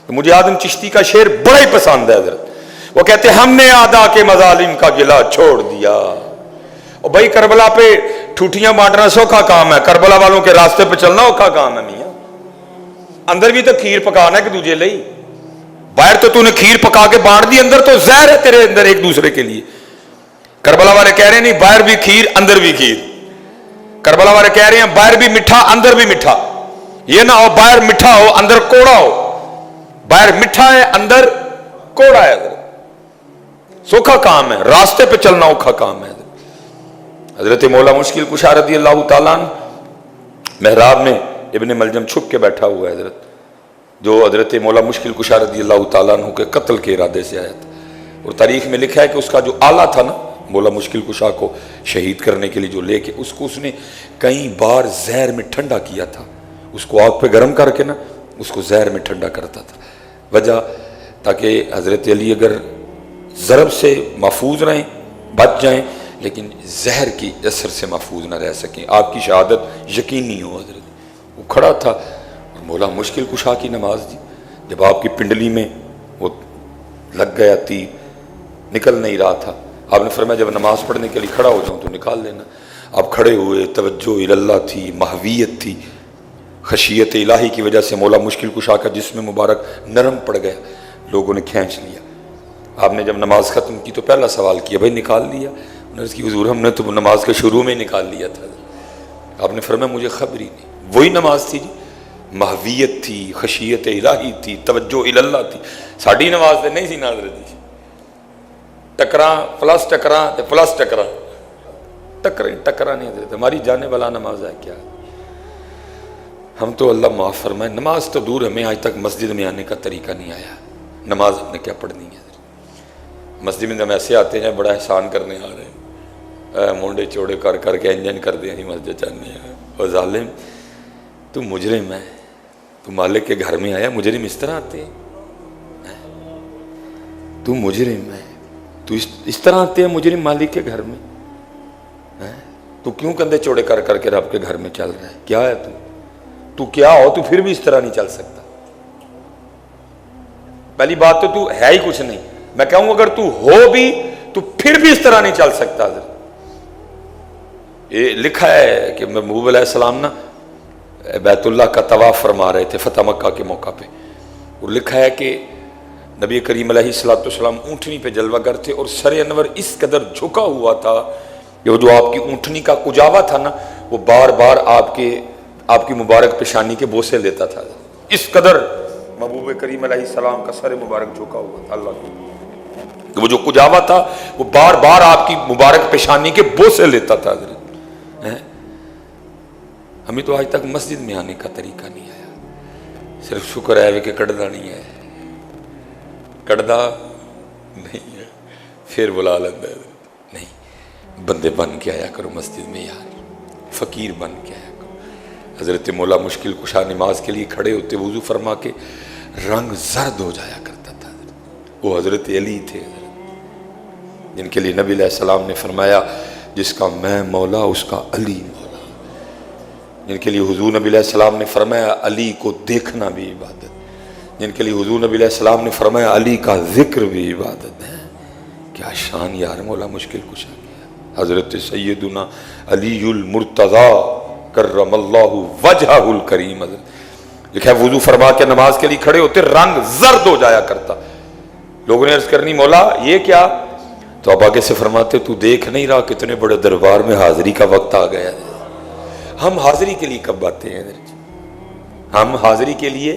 تو مجھے آدم چشتی کا شعر بڑا ہی پسند ہے حضرت. وہ کہتے ہیں ہم نے آدھا کے مظالم کا گلا چھوڑ دیا. اور بھائی کربلا پہ ٹھوٹیاں بانٹنا سوکھا کام ہے, کربلا والوں کے راستے پہ چلنا اوکھا کام ہے میاں. اندر بھی تو کھیر پکانا ہے کہ دوجے لئی. باہر تو نے کھیر پکا کے بانٹ دی, اندر تو زہر ہے تیرے اندر ایک دوسرے کے لیے. کربلا والے کہہ رہے ہیں نہیں باہر بھی کھیر اندر بھی کھیر. کربلا والے کہہ رہے ہیں باہر بھی میٹھا اندر بھی میٹھا. یہ نہ ہو باہر میٹھا ہو اندر کوڑا ہو. باہر میٹھا ہے اندر کوڑا ہے. سوکھا کام ہے, راستے پہ چلنا اوکھا کام ہے. حضرت مولا مشکل کشا رضی اللہ تعالیٰ عنہ محراب میں ابن ملجم چھپ کے بیٹھا ہوا ہے حضرت, جو حضرت مولا مشکل کشا رضی اللہ تعالیٰ عنہ کے قتل کے ارادے سے آیا تھا. اور تاریخ میں لکھا ہے کہ اس کا جو آلہ تھا نا مولا مشکل کشا کو شہید کرنے کے لیے جو لے کے اس کو اس نے کئی بار زہر میں ٹھنڈا کیا تھا. اس کو آگ پہ گرم کر کے نا اس کو زہر میں ٹھنڈا کرتا تھا. وجہ تاکہ حضرت علی اگر ضرب سے محفوظ رہیں بچ جائیں لیکن زہر کی اثر سے محفوظ نہ رہ سکیں, آپ کی شہادت یقینی ہو. حضرت وہ کھڑا تھا اور مولا مشکل کشا کی نماز دی. جب آپ کی پنڈلی میں وہ لگ گیا تیر, نکل نہیں رہا تھا, آپ نے فرمایا جب نماز پڑھنے کے لیے کھڑا ہو جاؤں تو نکال لینا. آپ کھڑے ہوئے, توجہ اللہ تھی, محویت تھی, خشیت الہی کی وجہ سے مولا مشکل کشا کا جسم مبارک نرم پڑ گیا, لوگوں نے کھینچ لیا. آپ نے جب نماز ختم کی تو پہلا سوال کیا بھائی نکال لیا؟ انہوں نے حضور ہم نے تو نماز کے شروع میں نکال لیا تھا. آپ نے فرمایا مجھے خبر ہی نہیں. وہی نماز تھی جی, محویت تھی, خشیت الہی تھی, توجہ اللہ تھی. ساڑھی نماز تے نہیں سی ناظرت جی, ٹکراں پلس ٹکراں تے پلس ٹکراں ٹکراں نہیں حضرت. ہماری جانے والا نماز ہے کیا؟ ہم تو اللہ معاف فرمائے, نماز تو دور, ہمیں آج تک مسجد میں آنے کا طریقہ نہیں آیا. نماز ہم نے کیا پڑھنی ہے؟ مسجد میں ہم ایسے آتے ہیں بڑا احسان کرنے آ رہے ہیں, مونڈے چوڑے کر کر کے انجن کر دیں ہی مسجد چاہنے ہیں. اور ظالم تو مجرم ہے, تو مالک کے گھر میں آیا مجرم اس طرح آتے ہیں؟ تو مجرم ہے, تو اس طرح آتے ہیں مجرم مالک کے گھر میں؟ تو کیوں کندھے چوڑے کر کر کے رب کے گھر میں چل رہا ہے؟ کیا ہے تو کیا ہو تو پھر بھی اس طرح نہیں چل سکتا؟ پہلی بات تو ہے ہی کچھ نہیں. میں کہوں اگر تو ہو بھی تو پھر بھی اس طرح نہیں چل سکتا. یہ لکھا ہے کہ محبوب علیہ السلام نا بیت اللہ کا طواف فرما رہے تھے فتح مکہ کے موقع پہ, اور لکھا ہے کہ نبی کریم علیہ السلام اونٹنی پہ جلوہ گر تھے اور سر انور اس قدر جھکا ہوا تھا کہ وہ جو آپ کی اونٹنی کا کجاوا تھا نا وہ بار بار آپ کی مبارک پیشانی کے بوسے لیتا تھا. اس قدر محبوب کریم علیہ السلام کا سر مبارک جھکا ہوا تھا. اللہ کو وہ جو کجاوا تھا وہ بار بار آپ کی مبارک پیشانی کے بوسے لیتا تھا. ہمیں تو آج تک مسجد میں آنے کا طریقہ نہیں آیا. صرف شکر ہے کہ کڑدا نہیں ہے, کڑدا نہیں ہے پھر بلا لیتا ہے. نہیں, بندے بن کے آیا کرو مسجد میں یار, فقیر بن کے آیا کرو. حضرت مولا مشکل کشا نماز کے لیے کھڑے ہوتے وضو فرما کے رنگ زرد ہو جایا کرتا تھا. وہ حضرت علی تھے جن کے لیے نبی علیہ السلام نے فرمایا جس کا میں مولا اس کا علی مولا, جن کے لیے حضور نبی علیہ السلام نے فرمایا علی کو دیکھنا بھی عبادت, جن کے لیے حضور نبی علیہ السلام نے فرمایا علی کا ذکر بھی عبادت ہے. کیا شان یار مولا مشکل کشا کیا. حضرت سیدنا علی المرتضی کرم اللہ وجہہ الکریم, حضرت لکھا ہے وضو فرما کے نماز کے لیے کھڑے ہوتے رنگ زرد ہو جایا کرتا. لوگوں نے عرض کرنی مولا یہ کیا؟ تو اب آگے سے فرماتے تو دیکھ نہیں رہا کتنے بڑے دربار میں حاضری کا وقت آ گیا. ہم حاضری کے لیے کب آتے ہیں؟ ہم حاضری کے لیے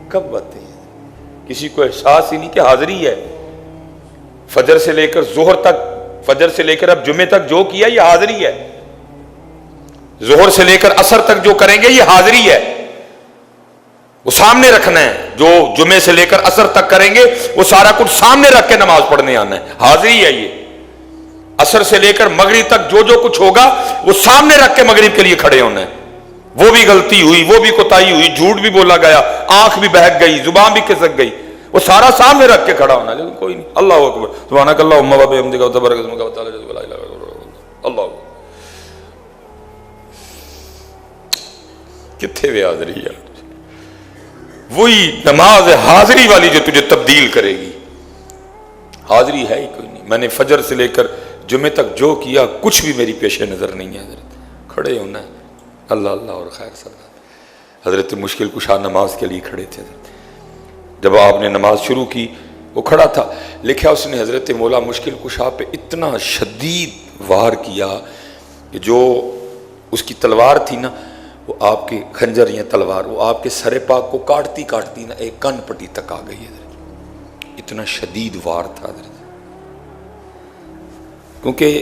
کب آتے ہیں؟ کسی کو احساس ہی نہیں کہ حاضری ہے. فجر سے لے کر ظہر تک, فجر سے لے کر اب جمعے تک جو کیا یہ حاضری ہے. ظہر سے لے کر عصر تک جو کریں گے یہ حاضری ہے. وہ سامنے رکھنا ہے. جو جمعے سے لے کر عصر تک کریں گے وہ سارا کچھ سامنے رکھ کے نماز پڑھنے آنا ہے. حاضری ہے یہ. عصر سے لے کر مغرب تک جو کچھ ہوگا وہ سامنے رکھ کے مغرب کے لیے کھڑے ہونا ہے. وہ بھی غلطی ہوئی, وہ بھی کوتاہی ہوئی, جھوٹ بھی بولا گیا, آنکھ بھی بہک گئی, زبان بھی کھسک گئی, وہ سارا سامنے رکھ کے کھڑا ہونا ہے. لیکن کوئی نہیں. اللہ اکبر سبحانک اللہم و بحمدک وتبارک اسمک وتعالی جدک ولا الہ الا انت. اللہ کتنے بھی حاضری ہے. وہی نماز حاضری والی جو تجھے تبدیل کرے گی. حاضری ہے ہی کوئی نہیں. میں نے فجر سے لے کر جمعے تک جو کیا کچھ بھی میری پیش نظر نہیں ہے. حضرت کھڑے ہونا ہے اللہ اللہ اور خیر صلی اللہ. حضرت مشکل کشا نماز کے لیے کھڑے تھے. حضرت جب آپ نے نماز شروع کی وہ کھڑا تھا. لکھا اس نے حضرت مولا مشکل کشا پہ اتنا شدید وار کیا کہ جو اس کی تلوار تھی نا وہ آپ کے خنجر یا تلوار وہ آپ کے سر پاک کو کاٹتی کاٹتی نا ایک کن پٹی تک آ گئی. حضرت اتنا شدید وار تھا حضرت. کیونکہ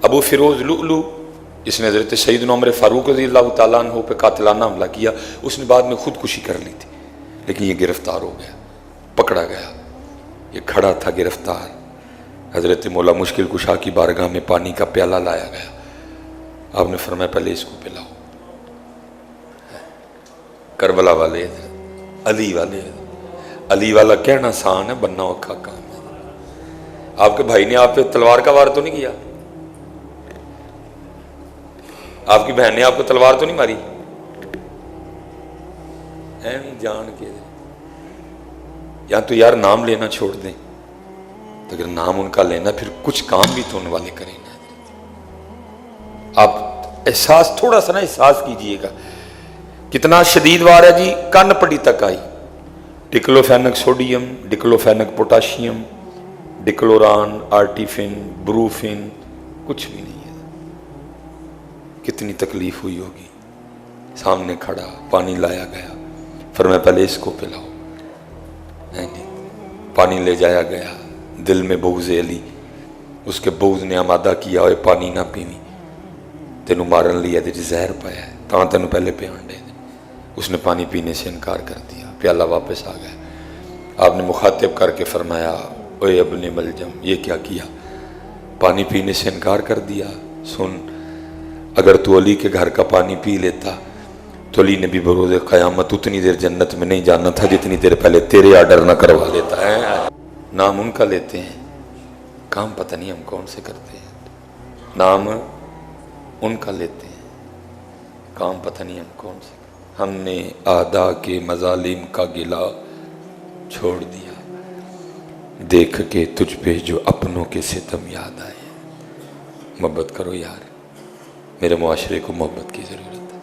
ابو فیروز لؤلؤ جس نے حضرت سیدنا عمر فاروق رضی اللہ تعالیٰ عنہ پہ قاتلانہ حملہ کیا اس نے بعد میں خودکشی کر لی تھی لیکن یہ گرفتار ہو گیا پکڑا گیا. یہ کھڑا تھا گرفتار. حضرت مولا مشکل کشا کی بارگاہ میں پانی کا پیالہ لایا گیا. آپ نے فرمایا پہلے اس کو پلاؤ. کربلا والے علی والے علی والا کہنا آسان ہے بننا اوکھا کام ہے. آپ کے بھائی نے آپ پہ تلوار کا وار تو نہیں کیا؟ آپ کی بہن نے آپ کو تلوار تو نہیں ماری؟ جان کے یا تو یار نام لینا چھوڑ دیں تو اگر نام ان کا لینا پھر کچھ کام بھی تو ان والے کریں نا. آپ احساس تھوڑا سا نا احساس کیجئے گا کتنا شدید وار ہے جی. کن پٹی تک آئی. ڈکلوفینک سوڈیم ڈکلوفینک پوٹاشیم ڈکلوران آرٹیفن بروفن کچھ بھی نہیں ہے. کتنی تکلیف ہوئی ہوگی. سامنے کھڑا پانی لایا گیا. فرمایا پہلے اس کو پلاؤ. پانی لے جایا گیا. دل میں بغض علی اس کے بغض نے آمادہ کیا ہوئے پانی نہ پیوی تینوں مارن لیا تیری زہر پایا ہے تاں تینوں پہلے پیان دے. اس نے پانی پینے سے انکار کر دیا. پیالہ واپس آ گیا. آپ نے مخاطب کر کے فرمایا اے ابن ملجم یہ کیا کیا؟ پانی پینے سے انکار کر دیا. سن اگر تو علی کے گھر کا پانی پی لیتا تو علی نے بھی بروز قیامت اتنی دیر جنت میں نہیں جانا تھا جتنی دیر پہلے تیرے آرڈر نہ کروا لیتا ہے. نام ان کا لیتے ہیں کام پتہ نہیں ہم کون سے کرتے ہیں. نام ان کا لیتے ہیں کام پتہ نہیں ہم کون سے. ہم نے اعداء کے مظالم کا گلہ چھوڑ دیا دیکھ کے تجھ پہ جو اپنوں کے ستم یاد آئے. محبت کرو یار. میرے معاشرے کو محبت کی ضرورت ہے.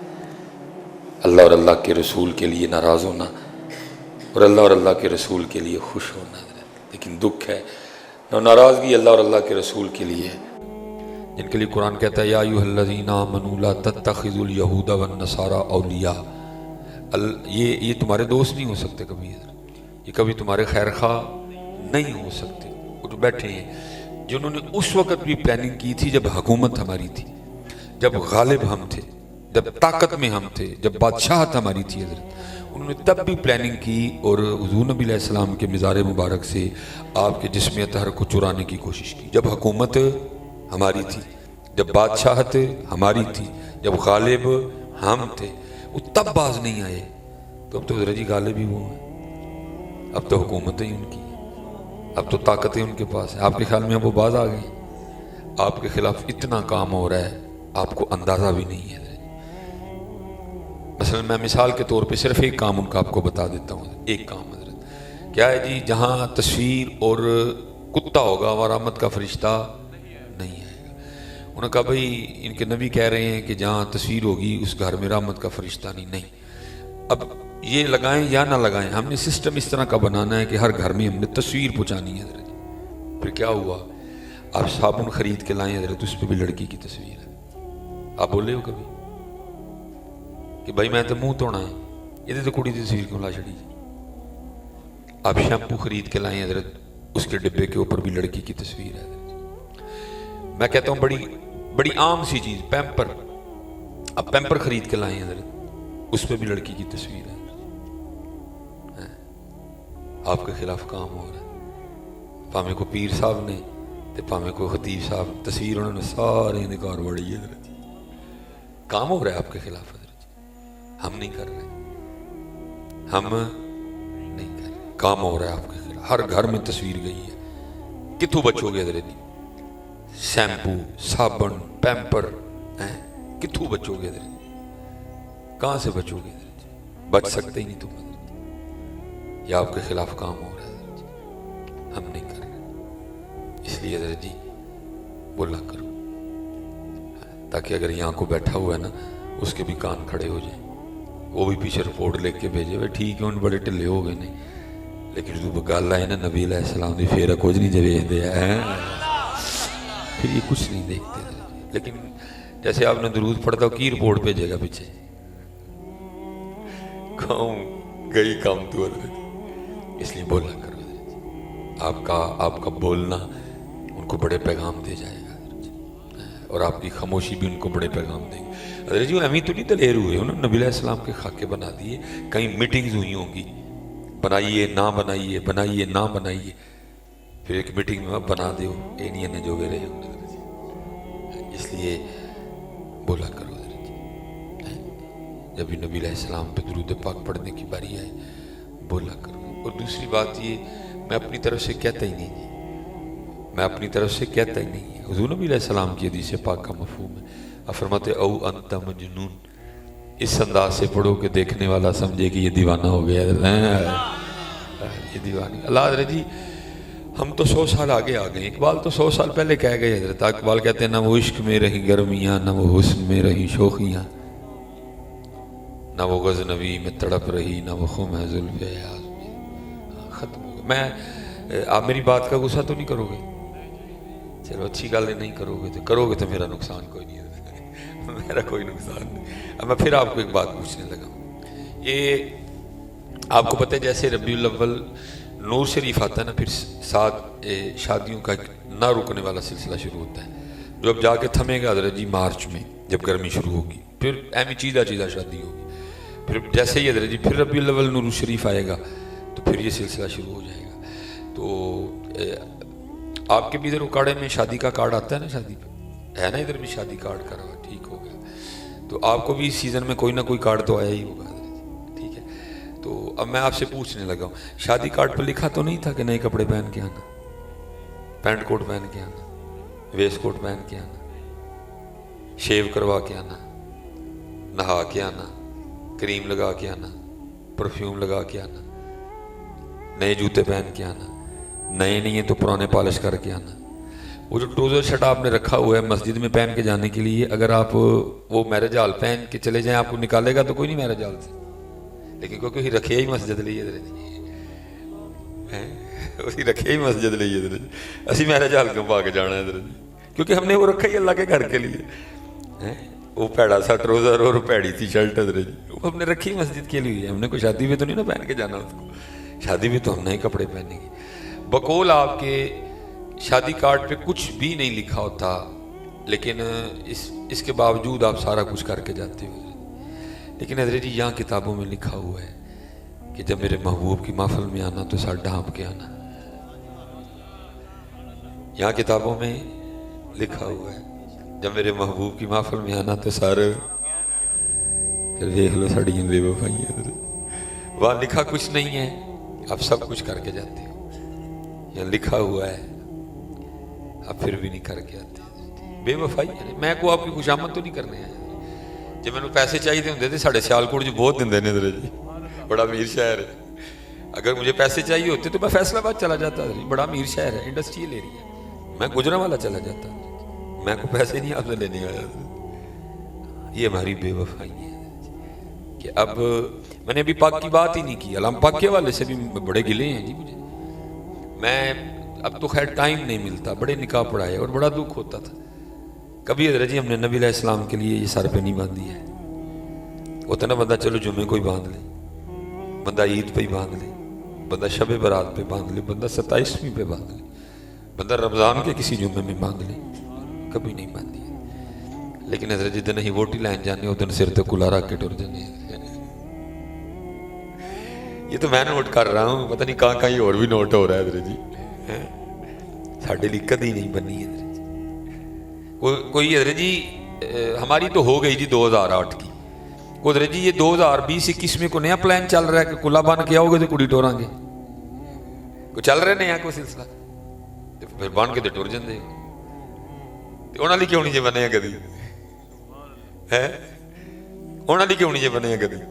اللہ اور اللہ کے رسول کے لیے ناراض ہونا اور اللہ اور اللہ کے رسول کے لیے خوش ہونا. لیکن دکھ ہے ناراضگی اللہ اور اللہ کے رسول کے لیے جن کے لیے قرآن کہتا ہے یا ایھا الذین آمنوا لا تتخذوا اليہود والنصارى اولیاء. یہ تمہارے دوست نہیں ہو سکتے کبھی. یہ کبھی تمہارے خیر خواہ نہیں ہو سکتے. وہ جو بیٹھے ہیں جنہوں نے اس وقت بھی پلاننگ کی تھی جب حکومت ہماری تھی جب غالب ہم تھے جب طاقت میں ہم تھے جب بادشاہت ہماری تھی. حضرت انہوں نے تب بھی پلاننگ کی اور حضور نبی علیہ السلام کے مزار مبارک سے آپ کے جسم اطہر کو چرانے کی کوشش کی. جب حکومت ہماری تھی جب بادشاہت ہماری تھی جب غالب ہم تھے وہ تب باز نہیں آئے. تو اب تو حضرت جی غالب ہی وہ ہیں. اب تو حکومتیں ہی ان کی ہیں. اب تو طاقتیں ان کے پاس ہیں. آپ کے خیال میں اب وہ باز آ گئے؟ آپ کے خلاف اتنا کام ہو رہا ہے آپ کو اندازہ بھی نہیں ہے. مثلا میں مثال کے طور پہ صرف ایک کام ان کا آپ کو بتا دیتا ہوں. ایک کام حضرت کیا ہے جی جہاں تصویر اور کتا ہوگا وہاں رحمت کا فرشتہ نہیں آئے گا. انہوں نے کہا بھائی ان کے نبی کہہ رہے ہیں کہ جہاں تصویر ہوگی اس گھر میں رحمت کا فرشتہ نہیں. اب یہ لگائیں یا نہ لگائیں ہم نے سسٹم اس طرح کا بنانا ہے کہ ہر گھر میں ہم نے تصویر پہنچانی ہے. حضرت پھر کیا ہوا آپ صابن خرید کے لائیں حضرت اس پہ بھی لڑکی کی تصویر ہے. آپ بولے ہو کبھی کہ بھائی میں تو منہ دھونا ہے یہ تو کڑی کی تصویر کیوں لا چھڑی؟ آپ شیمپو خرید کے لائیں حضرت اس کے ڈبے کے اوپر بھی لڑکی کی تصویر ہے. میں کہتا ہوں بڑی عام سی چیز پیمپر. آپ پیمپر خرید کے لائیں حضرت اس پہ بھی لڑکی کی تصویر ہے. آپ کے خلاف کام ہو رہا ہے. پامے کو پیر صاحب نے تے پامے کو خطیب صاحب تصویر انہوں نے سارے انکار بڑی ہے. حضرت کام ہو رہا ہے آپ کے خلاف. حضرت ہم نہیں کر رہے ہم نہیں کر رہے. کام ہو رہا ہے آپ کے خلاف. ہر گھر میں تصویر گئی ہے. کتوں بچو گے حضرت؟ شیمپو صابن پیمپر کتوں بچو گے حضرت؟ کہاں سے بچو گے حضرت؟ بچ سکتے ہی نہیں تم حضرت. یا آپ کے خلاف کام ہو رہا ہے، ہم نہیں کر رہے، اس لیے حضرت جی بولا کرو، تاکہ اگر یہاں کو بیٹھا ہوا ہے نا اس کے بھی کان کھڑے ہو جائیں، وہ بھی پیچھے رپورٹ لکھ کے بھیجے بھائی ٹھیک ہے ان بڑے ٹلے ہو گئے نہیں، لیکن جو گل آئے نا نبی علیہ السلام دی پھر کچھ نہیں جویز دیا ہے، پھر یہ کچھ نہیں دیکھتے۔ لیکن جیسے آپ نے درود پڑھتا ہو کی رپورٹ بھیجے گا پیچھے، کام گئی کام تو حضرت، اس لیے بولا کرو حضرت، آپ کا بولنا ان کو بڑے پیغام دے جائے گا حضرت، اور آپ کی خاموشی بھی ان کو بڑے پیغام دے گی۔ حضرت جی امی تو نہیں دلیر ہوئے، انہوں نے نبی علیہ السلام کے خاکے بنا دیے، کہیں میٹنگز ہوئی ہوں گی، بنائیے نہ بنائیے، بنائیے نہ بنائیے، پھر ایک میٹنگ میں بنا دیو اے نہیں انے جو گے رہے ہوں، اس لیے بولا کرو حضرت جی، جب بھی نبی علیہ السلام پہ درود پاک پڑھنے کی باری آئے بولا کرو۔ اور دوسری بات یہ میں اپنی طرف سے کہتا ہی نہیں جی، میں اپنی طرف سے کہتا ہی نہیں، حضور نبی علیہ السلام کی حدیث پاک کا مفہوم ہے، فرماتے او انت مجنون، اس انداز سے پڑھو کہ دیکھنے والا سمجھے کہ یہ دیوانہ ہو گیا، یہ دیوانی۔ اللہ حضرت جی ہم تو 100 سال آگے آ گئے، اقبال تو 100 سال پہلے کہہ گئے حضرت، اقبال کہتے ہیں نہ وہ عشق میں رہی گرمیاں، نہ وہ حسن میں رہی شوخیاں، نہ وہ غزنوی میں تڑپ رہی، نہ وہ خم ہے زلف ایاز میں۔ ختم ہو گیا۔ میں آپ میری بات کا غصہ تو نہیں کرو گے؟ چلو اچھی گل نہیں کرو گے تو میرا نقصان کوئی نہیں ہے، میرا کوئی نقصان نہیں۔ اب میں پھر آپ کو ایک بات پوچھنے لگا، یہ آپ کو پتہ ہے جیسے ربیع الاول نور شریف آتا ہے نا، پھر ساتھ شادیوں کا ایک نہ رکنے والا سلسلہ شروع ہوتا ہے، جو اب جا کے تھمے گا حضرت جی مارچ میں جب گرمی شروع ہوگی، پھر ایمی چیزہ شادی ہوگی، پھر جیسے ہی حضرت جی پھر ربیع الاول نور شریف آئے گا تو پھر یہ سلسلہ شروع ہو جائے گا۔ تو آپ کے بھی ادھر اکاڑے میں شادی کا کارڈ آتا ہے نا، شادی پہ ہے نا، ادھر بھی شادی کارڈ کرا ہوا، ٹھیک ہو گیا، تو آپ کو بھی اس سیزن میں کوئی نہ کوئی کارڈ تو آیا ہی ہوگا، ٹھیک ہے۔ تو اب میں آپ سے پوچھنے لگا ہوں، شادی کارڈ پہ لکھا تو نہیں تھا کہ نئے کپڑے پہن کے آنا، پینٹ کوٹ پہن کے آنا، ویسٹ کوٹ پہن کے آنا، شیو کروا کے آنا، نہا کے آنا، کریم لگا کے آنا، پرفیوم لگا کے آنا، نئے جوتے پہن کے آنا، نئے نہیں ہیں تو پرانے پالش کر کے آنا، وہ جو ٹروزر شرٹ آپ نے رکھا ہوا ہے مسجد میں پہن کے جانے کے لیے، اگر آپ وہ میرج ہال پہن کے چلے جائیں آپ کو نکالے گا تو کوئی نہیں میرج ہال سے، لیکن کیونکہ رکھے ہی مسجد لیے اسی رکھے ہی مسجد لیے اسی میرج ہال کیوں پا کے جانا ہے کیونکہ ہم نے وہ رکھا ہی اللہ کے گھر کے لیے، وہ پیڑا سا ٹروزر اور پیڑی سی شرٹ وہ ہم نے رکھی مسجد کے لیے، ہم نے کوئی شادی میں تو نہیں نا پہن کے جانا اس کو، شادی میں تو ہم نئے کپڑے پہنیں گے۔ بقول آپ کے شادی کارڈ پہ کچھ بھی نہیں لکھا ہوتا، لیکن اس کے باوجود آپ سارا کچھ کر کے جاتے ہو، لیکن حضرت جی یہاں کتابوں میں لکھا ہوا ہے کہ جب میرے محبوب کی محفل میں آنا تو سر ڈھانپ کے آنا، یہاں کتابوں میں لکھا ہوا ہے جب میرے محبوب کی محفل میں آنا تو سر، پھر دیکھ لو ساڑی بے وفائی ہے، وہاں لکھا کچھ نہیں ہے، آپ سب کچھ کر کے جاتے ہو، یہاں لکھا ہوا ہے آپ پھر بھی نہیں کر کے آتے، بے وفائی ہے۔ میں کو آپ کی خوشامد تو نہیں کرنے آیا، جب میں نے پیسے چاہیے ہوندے تھے ساڑھے سیالکوٹ جو بہت دن دینے درے جی، بڑا امیر شہر ہے، اگر مجھے پیسے چاہیے ہوتے تو میں فیصلہ آباد چلا جاتا، بڑا امیر شہر ہے، انڈسٹریل ایریا ہے، میں گجرا والا چلا جاتا، میں کو پیسے نہیں آپ سے لینے آیا، یہ ہماری بے وفائی ہے کہ اب میں نے ابھی پاک کی بات ہی نہیں کی، علام پاک کے والے سے بھی بڑے گلے ہیں جی مجھے، میں اب تو خیر ٹائم نہیں ملتا، بڑے نکاح پڑھائے اور بڑا دکھ ہوتا تھا، کبھی حضرت جی ہم نے نبی علیہ السلام کے لیے یہ سر پہ نہیں باندھی ہے، ہوتا نا بندہ چلو جمعے کو ہی باندھ لے، بندہ عید پہ ہی باندھ لے، بندہ شب برات پہ باندھ لے، بندہ 27ویں پہ باندھ لے، بندہ رمضان کے کسی جمعے میں باندھ لے، کبھی نہیں باندھی ہے، لیکن حضرت جی دن ہی ووٹی لائن جانے ادھر سر تے کلا رکھ کے ٹر جانے، یہ تو میں نوٹ کر رہا ہوں، پتہ نہیں کہاں کہیں اور بھی نوٹ ہو رہا ہے حضرت جی، ساڑھے لیے کدی نہیں بنی حضرت جی، کوئی حضرت جی ہماری تو ہو گئی جی 2008 کی، حضرت جی یہ 2020-21 میں کو نیا پلان چل رہا ہے کہ کلا بن کے آؤ گے تو کڑی ٹوراں گے، کوئی چل رہے نیا کوئی سلسلہ، پھر بن کے تو ٹر جاندے، انہاں لئی کیوں نہیں جے بنے کدی، انہاں لئی کیوں نہیں جے بنے کدی،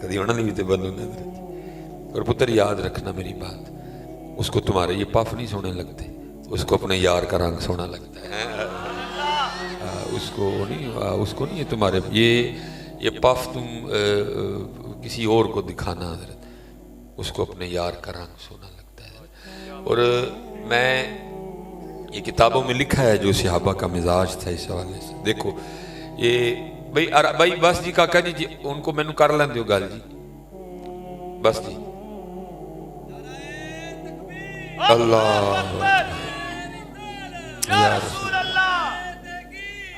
کدی انہاں لئی بھی تے بنو نا، اور پتر یاد رکھنا میری بات، اس کو تمہارے یہ پف نہیں سونے لگتے، اس کو اپنے یار کا رنگ سونا لگتا ہے، اس کو نہیں ہے تمہارے یہ پف تم کسی اور کو دکھانا حضرت، اس کو اپنے یار کا رنگ سونا لگتا ہے۔ اور میں یہ کتابوں میں لکھا ہے جو صحابہ کا مزاج تھا اس حوالے سے، دیکھو یہ بھائی بس جی کاکا جی ان کو مینوں کر لین دیو گل جی، بس جی اللہ یا رسول اللہ،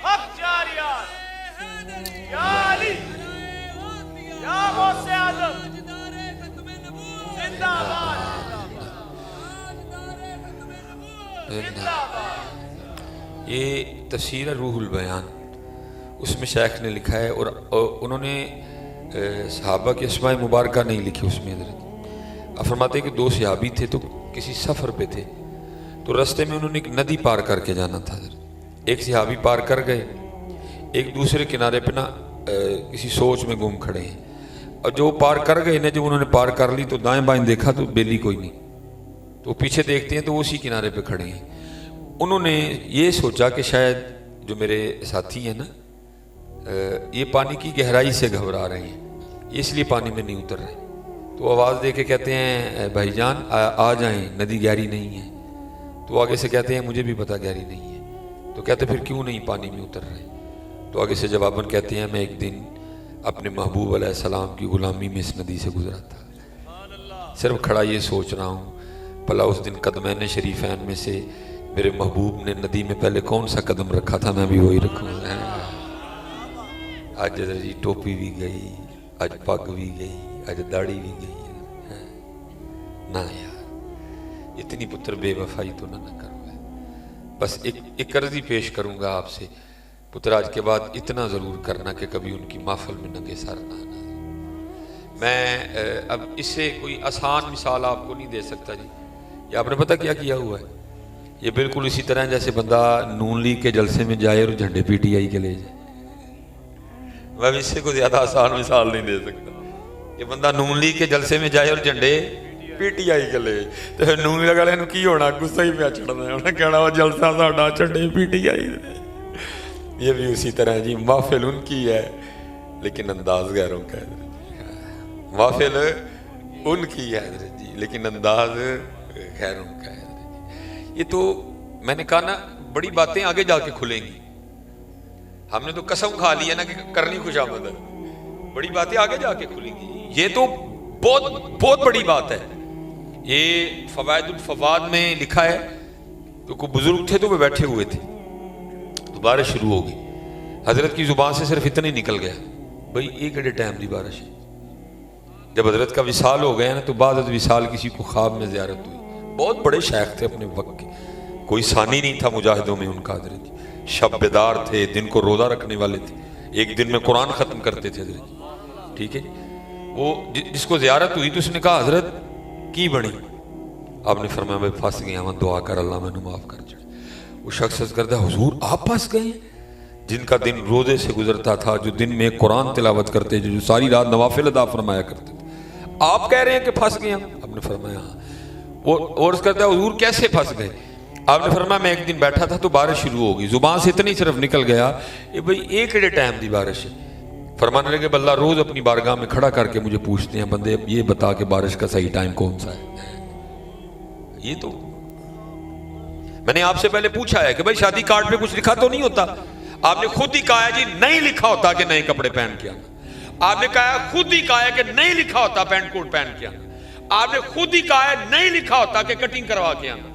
حق جاریات، یا علی، یا غوث اعظم، زندہ باد، زندہ باد۔ یہ تفسیر روح البیان، اس میں شیخ نے لکھا ہے، اور انہوں نے صحابہ کے اسماء مبارکہ نہیں لکھی اس میں حضرت۔ آپ فرماتے ہیں کہ دو صحابی تھے تو کسی سفر پہ تھے، تو راستے میں انہوں نے ایک ندی پار کر کے جانا تھا حضرت۔ ایک صحابی پار کر گئے، ایک دوسرے کنارے پہ نا کسی سوچ میں گم کھڑے ہیں، اور جو پار کر گئے نا جب انہوں نے پار کر لی تو دائیں بائیں دیکھا تو بیلی کوئی نہیں، تو پیچھے دیکھتے ہیں تو وہ اسی کنارے پہ کھڑے ہیں۔ انہوں نے یہ سوچا کہ شاید جو میرے ساتھی ہیں نا یہ پانی کی گہرائی سے گھبرا رہے ہیں، اس لیے پانی میں نہیں اتر رہے، تو آواز دے کے کہتے ہیں بھائی جان آ جائیں، ندی گہری نہیں ہے، تو آگے سے کہتے ہیں مجھے بھی پتہ گہری نہیں ہے، تو کہتے پھر کیوں نہیں پانی میں اتر رہے، تو آگے سے جواباً کہتے ہیں میں ایک دن اپنے محبوب علیہ السلام کی غلامی میں اس ندی سے گزرا تھا، صرف کھڑا یہ سوچ رہا ہوں بھلا اس دن قدمین شریفین میں سے میرے محبوب نے ندی میں پہلے کون سا قدم رکھا تھا، میں بھی وہی رکھوں۔ آج جی ٹوپی بھی گئی، آج پگ بھی گئی، آج داڑھی بھی گئی، نہ یار اتنی پتر بے وفائی تو نہ کرو۔ بس ایک عرض ہی پیش کروں گا آپ سے پتر، آج کے بعد اتنا ضرور کرنا کہ کبھی ان کی محفل میں ننگے سر نہ آنا۔ میں اب اس سے کوئی آسان مثال آپ کو نہیں دے سکتا جی، یہ آپ نے پتہ کیا ہوا ہے، یہ بالکل اسی طرح جیسے بندہ نون لیگ کے جلسے میں جائے اور جھنڈے پی ٹی آئی کے لے جائے، میں اس سے کوئی زیادہ آسان مثال نہیں دے سکتا کہ بندہ نون لیگ کے جلسے میں جائے اور جھنڈے پی ٹی آئی کے لے، تو پھر نون لیگ والے کی ہونا، غصہ ہی پہ چڑھنا ہے، انہیں کہنا وہ جلسہ ساڈا جھنڈے پی ٹی آئی دے۔ یہ بھی اسی طرح جی، محفل ان کی ہے لیکن انداز غیروں کا ہے، محفل ان کی ہے جی لیکن انداز غیروں کا ہے۔ یہ تو میں نے کہا نا بڑی باتیں آگے جا کے کھلیں گی، ہم نے تو قسم کھا لی ہے نا کہ کرنی خوشامد ہے، بڑی باتیں آگے جا کے کھلیں گی، یہ تو بہت بہت بڑی بات ہے۔ یہ فوائد الفواد میں لکھا ہے کہ کوئی بزرگ تھے تو وہ بیٹھے ہوئے تھے، تو بارش شروع ہو گئی، حضرت کی زبان سے صرف اتنا ہی نکل گیا بھئی ایک گھڑے ٹائم دی بارش ہے۔ جب حضرت کا وصال ہو گیا نا تو بعد از وصال کسی کو خواب میں زیارت ہوئی، بہت بڑے شیخ تھے اپنے وقت کے، کوئی ثانی نہیں تھا مجاہدوں میں ان کا حضرت، شب بیدار تھے، دن کو روزہ رکھنے والے تھے، ایک دن میں قرآن ختم کرتے تھے حضرت، ٹھیک ہے۔ وہ جس کو زیارت ہوئی تو اس نے کہا حضرت کی بڑی، آپ نے فرمایا میں پھنس گیا ہوں، دعا کر اللہ میں نے معاف کر چڑھے۔ وہ شخص عرض کرتا ہے حضور آپ پھنس گئے، جن کا دن روزے سے گزرتا تھا، جو دن میں قرآن تلاوت کرتے، جو ساری رات نوافل ادا فرمایا کرتے تھے، آپ کہہ رہے ہیں کہ پھنس گئے؟ آپ نے فرمایا ہاں۔ وہ عرض کرتا ہے حضور کیسے پھنس گئے؟ آپ نے فرمایا میں ایک دن بیٹھا تھا تو بارش شروع ہو گئی، زبان سے اتنی صرف نکل گیا کہ بھئی ایک ڈے ٹائم دی بارش ہے۔ فرمانے لگے اللہ روز اپنی بارگاہ میں کھڑا کر کے مجھے پوچھتے ہیں بندے یہ بتا کہ بارش کا صحیح ٹائم کون سا ہے۔ یہ تو میں نے آپ سے پہلے پوچھا ہے کہ بھئی شادی کارڈ پہ کچھ لکھا تو نہیں ہوتا؟ آپ نے خود ہی کہا ہے جی نہیں لکھا ہوتا کہ نئے کپڑے پہن کے آنا، آپ نے کہا خود ہی کہا ہے کہ نہیں لکھا ہوتا پینٹ کوٹ پہن کے آنا، آپ نے خود ہی کہا ہے نہیں لکھا ہوتا کہ کٹنگ کروا کے آنا،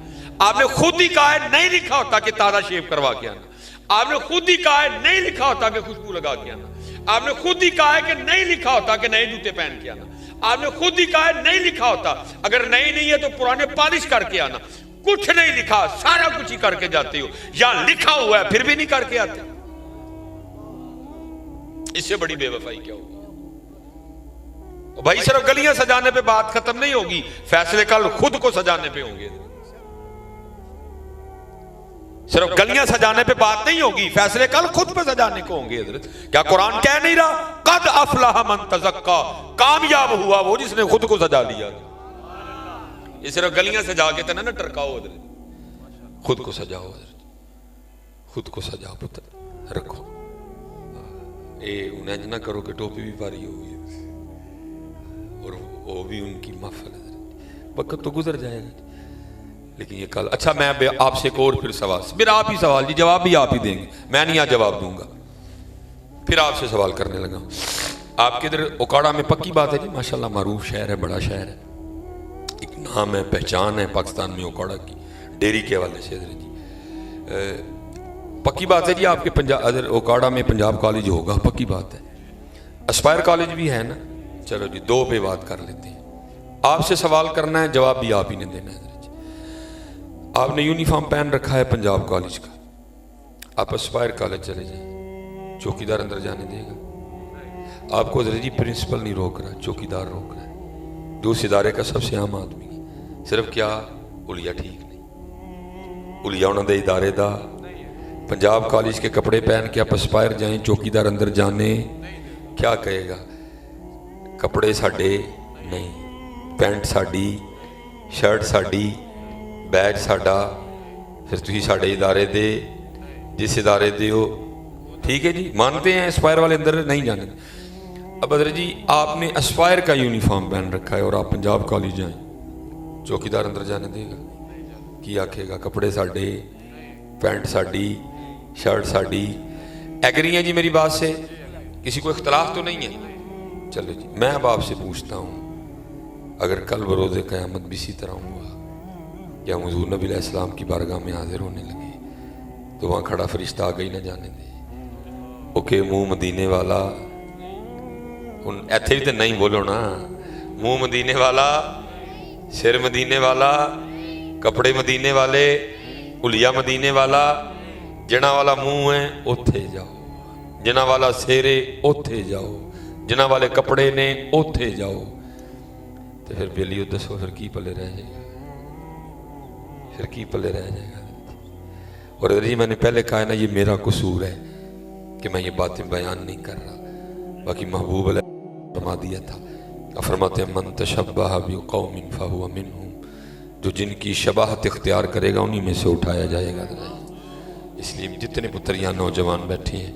آپ نے خود ہی کہا ہے نہیں لکھا ہوتا کہ تازہ شیو کروا کے آنا، آپ نے خود ہی کہا ہے نہیں لکھا ہوتا کہ خوشبو لگا کے آنا، آپ نے خود ہی کہا ہے کہ نہیں لکھا ہوتا کہ نئے جوتے پہن کے آنا، آپ نے خود ہی کہا ہے نہیں لکھا ہوتا اگر نئی نہیں ہے تو پرانے پالش کر کے آنا، کچھ نہیں لکھا سارا کچھ ہی کر کے جاتے ہو، یا لکھا ہوا ہے پھر بھی نہیں کر کے آتے، اس سے بڑی بے وفائی کیا ہوگی؟ بھائی صرف گلیاں سجانے پہ بات ختم نہیں ہوگی، فیصلے کل خود کو سجانے پہ ہوں گے، صرف گلیاں سجانے پہ بات نہیں ہوگی، فیصلے کل خود پہ سجانے کو ہوں گے حضرت۔ کیا قرآن کہہ نہیں رہا قد افلح من تزکا، کامیاب ہوا وہ جس نے خود کو سجا لیا۔ یہ صرف گلیاں سجا کے تے نہ ٹرکاؤ حضرت، خود کو سجاؤ حضرت، خود کو سجاؤ پتر رکھو، اے انہیں نہ کرو کہ ٹوپی بھی پاری ہوئی ہے اور وہ بھی ان کی محفل ہے، وقت تو گزر جائے گا لیکن یہ کل. اچھا میں آپ سے ایک اور پھر سوال، پھر آپ ہی سوال جی، جواب بھی آپ ہی دیں گے، میں نہیں آج جواب دوں گا. پھر آپ سے سوال کرنے لگا. آپ کے ادھر اوکاڑا میں پکی بات ہے جی، ماشاءاللہ معروف شہر ہے، بڑا شہر ہے، ایک نام ہے، پہچان ہے پاکستان میں اوکاڑا کی ڈیری کے حوالے سے حضرت جی. پکی بات ہے جی آپ کے ادھر اوکاڑا میں پنجاب کالج ہوگا، پکی بات ہے. اسپائر کالج بھی ہے نا. چلو جی دو پہ بات کر لیتے ہیں. آپ سے سوال کرنا ہے، جواب بھی آپ ہی نے دینا ہے حضرت جی. آپ نے یونیفارم پہن رکھا ہے پنجاب کالج کا، آپ اسپائر کالج چلے جائیں، چوکیدار اندر جانے دے گا؟ آپ کو حضرت جی پرنسپل نہیں روک رہا، چوکیدار روک رہا ہے، جو اس ادارے کا سب سے عام آدمی ہے. صرف کیا اولیا ٹھیک نہیں، اولیا انہوں دے ادارے دا. پنجاب کالج کے کپڑے پہن کے آپ اسپائر جائیں، چوکیدار اندر جانے کیا کہے گا؟ کپڑے ساڈے نہیں، پینٹ ساڈی، شرٹ ساڈی، بیج ساڈا، پھر تھی ساڈے ادارے دے، جس ادارے دے ہو. ٹھیک ہے جی، مانتے ہیں اسپائر والے اندر نہیں جانے. اب حضرت جی آپ نے اسپائر کا یونیفارم پہن رکھا ہے اور آپ پنجاب کالج جائیں، چوکیدار اندر جانے دے گا؟ کی آکھے گا؟ کپڑے ساڈے، پینٹ ساڈی، شرٹ ساڈی. ایگری ہیں جی میری بات سے؟ کسی کو اختلاف تو نہیں ہے؟ چلو جی میں اب آپ سے پوچھتا ہوں، اگر کل بروز قیامت بھی اسی طرح ہوا کہ ہم حضور نبی علیہ السلام کی بارگاہ میں حاضر ہونے لگے تو وہاں کھڑا فرشتہ آ گئی نہ جانے دے، اوکے منہ مدینے والا، ایتھے بھی تو نہیں بولو نا، منہ مدینے والا، سر مدینے والا، کپڑے مدینے والے، اولیا مدینے والا، جنہ والا منہ ہے اوتھے جاؤ، جنہ والا سیرے اوتھے جاؤ، جنہ والے کپڑے نے اوتھے جاؤ. تو پھر بیلیو دسو پھر کی پلے رہ جائے گا؟ پھر کی پلے رہ جائے گا؟ اور جی میں نے پہلے کہا ہے نا، یہ میرا قصور ہے کہ میں یہ باتیں بیان نہیں کر رہا. باقی محبوب علیہ فرما دیا تھا، فرماتے ہیں من تشبہ بقوم فہو منہم، جو جن کی شباہت اختیار کرے گا انہی میں سے اٹھایا جائے گا. اس لیے جتنے پتر یہاں نوجوان بیٹھے ہیں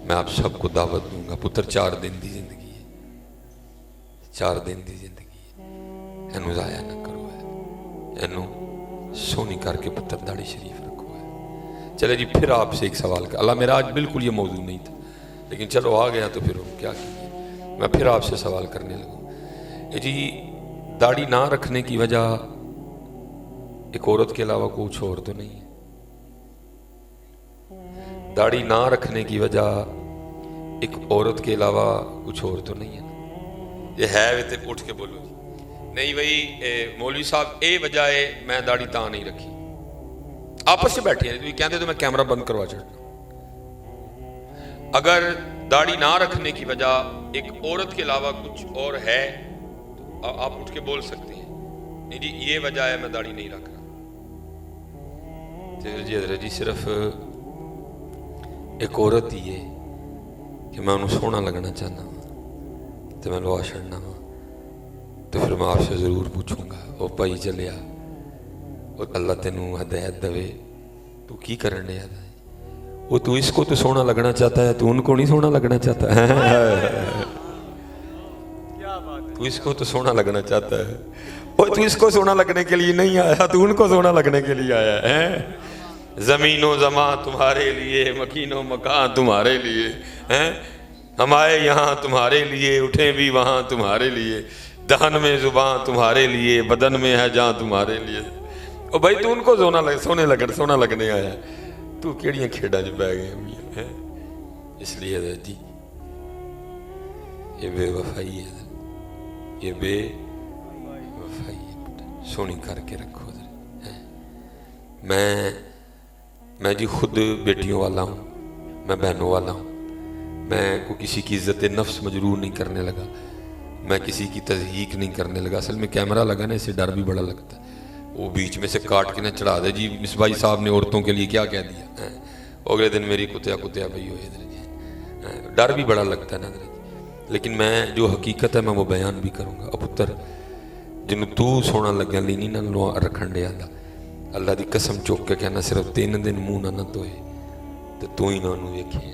میں آپ سب کو دعوت دوں گا، پتر 4 دن دی زندگی ہے، 4 دن دی زندگی ہے، اینو ضائع نہ کرو ہے، اینو سونی کر کے پتر داڑھی شریف رکھو ہے. چلے جی پھر آپ سے ایک سوال کر، اللہ میرا آج بالکل یہ موضوع نہیں تھا لیکن چلو آ گیا تو پھر کیا کیجیے، میں پھر آپ سے سوال کرنے لگوں. جی داڑھی نہ رکھنے کی وجہ ایک عورت کے علاوہ کچھ اور تو نہیں ہے؟ داڑھی نہ رکھنے کی وجہ ایک عورت کے علاوہ کچھ اور تو نہیں ہے نا؟ یہ ہے وے تے اٹھ کے بولو جی نہیں بھائی مولوی صاحب اے وجہ ہے میں داڑھی تاں نہیں رکھی. آپس سے بیٹھے ہیں کہتے تو میں کیمرہ بند کروا چڑھتا. اگر داڑھی نہ رکھنے کی وجہ ایک عورت کے علاوہ کچھ اور ہے تو آپ اٹھ کے بول سکتے ہیں نہیں جی یہ وجہ ہے میں داڑھی نہیں رکھ رہا. جی حضرت جی صرف ایک عورت ہی ہے کہ میں انہوں سونا لگنا چاہنا ہوں تو میں لوا چھڑنا ہوں تو پھر میں آپ سے ضرور پوچھوں گا او بھائی چلیا اور اللہ تینوں ہدایت دے تو کی کرنے ہے وہ تو اس کو تو سونا لگنا چاہتا ہے تو ان کو نہیں سونا لگنا چاہتا ہے تو اس کو تو سونا لگنا چاہتا ہے وہ تو اس کو سونا لگنے کے لیے نہیں آیا تو ان کو سونا لگنے کے لیے آیا ہے. زمین و زمان تمہارے لیے، مکین و مکان تمہارے لیے ہیں، ہم آئے یہاں تمہارے لیے، اٹھیں بھی وہاں تمہارے لیے، دہن میں زبان تمہارے لیے، بدن میں ہے جہاں تمہارے لیے. او بھائی تو ان کو سونا لگنے آیا تو کیڑیاں کھیڑا جو بہ گئے ہیں. اس لیے حضرت جی یہ بے وفائی ہے، یہ بے وفائی ہے، سونی کر کے رکھو حضرت. میں جی خود بیٹیوں والا ہوں، میں بہنوں والا ہوں، میں کو کسی کی عزت نفس مجرور نہیں کرنے لگا، میں کسی کی تضحیق نہیں کرنے لگا. اصل میں کیمرہ لگا نا، اسے ڈر بھی بڑا لگتا ہے، وہ بیچ میں سے کاٹ کے نہ چڑھا دے جی مصباحی صاحب نے عورتوں کے لیے کیا کہہ دیا، اگلے دن میری کتیا بھئی ہوئے حضرت. ڈر بھی بڑا لگتا ہے نا حضرت. لیکن میں جو حقیقت ہے میں وہ بیان بھی کروں گا. اب پتر ਜਿਹਨੂੰ ਤੂੰ ਸੋਹਣਾ ਲੱਗਿਆ ਲਈ ਨਹੀਂ ਨਾ ਰੱਖਣ ਡਿਆ ਦਾ ਅੱਲਾ ਦੀ ਕਸਮ ਚੁੱਕ ਕੇ ਕਹਿਣਾ ਸਿਰਫ 3 ਦਿਨ ਮੂੰਹ ਨਾ ਧੋਏ ਤੇ ਤੂੰ ਹੀ ਨਾ ਉਹਨੂੰ ਵੇਖੀ